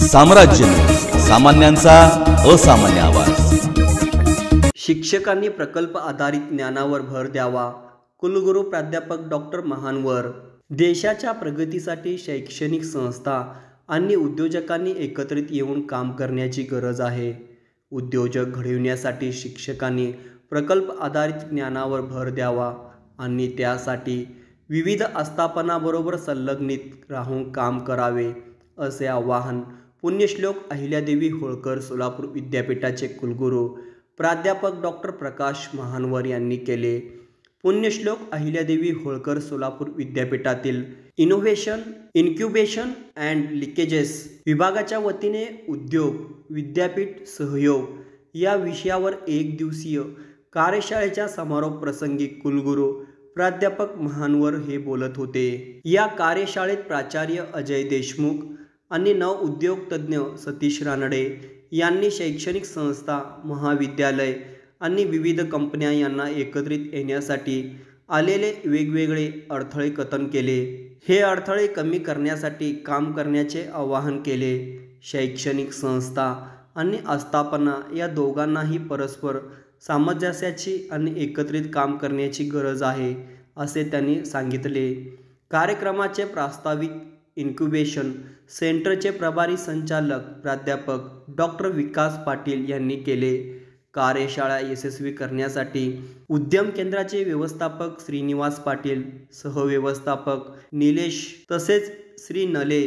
साम्राज्य न्यूज, सामान्यांचा असामान्य आवाज। शिक्षकांनी प्रकल्प आधारित ज्ञानावर भर द्यावा। कुलगुरू प्राध्यापक डॉक्टर महानवर। देशाच्या प्रगतीसाठी शैक्षणिक संस्था आणि उद्योजकांनी एकत्रित येऊन काम करण्याची गरज आहे। उद्योजक घडविण्यासाठी शिक्षकांनी प्रकल्प आधारित ज्ञानावर भर द्यावा आणि त्यासाठी विविध आस्थापनांबरोबर संलग्नित राहून काम करावे, असे आवाहन पुण्यश्लोक अहिल्यादेवी होळकर सोलापूर विद्यापीठाचे कुलगुरू प्राध्यापक डॉक्टर प्रकाश महानवर यांनी केले। पुण्यश्लोक अहिल्यादेवी होळकर सोलापूर विद्यापीठातील इनोव्हेशन, इन्क्युबेशन अँड लिंकेजेस विभागाच्या वतीने उद्योग विद्यापीठ सहयोग या विषयावर एक दिवसीय कार्यशाळेच्या समारोप प्रसंगी कुलगुरू प्राध्यापक महानवर हे बोलत होते। या कार्यशाळेत प्राचार्य अजय देशमुख आणि नवउद्योग तज्ज्ञ सतीश रानडे यांनी शैक्षणिक संस्था, महाविद्यालय आणि विविध कंपन्या यांना एकत्रित येण्यासाठी आलेले वेगवेगळे अडथळे कथन केले। हे अडथळे कमी करण्यासाठी काम करण्याचे आवाहन केले। शैक्षणिक संस्था आणि आस्थापना या दोघांनाही परस्पर सामंजस्याची आणि एकत्रित काम करण्याची गरज आहे, असे त्यांनी सांगितले। कार्यक्रमाचे प्रास्ताविक इन्क्युबेशन सेंटरचे प्रभारी संचालक प्राध्यापक डॉक्टर विकास पाटील यांनी केले। कार्यशाळा यशस्वी करण्यासाठी उद्यम केंद्राचे व्यवस्थापक श्रीनिवास पाटील, सहव्यवस्थापक निलेश तसेच श्री नले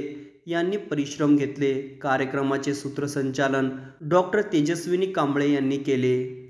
यांनी परिश्रम घेतले। कार्यक्रमाचे सूत्रसंचालन डॉक्टर तेजस्विनी कांबळे यांनी केले।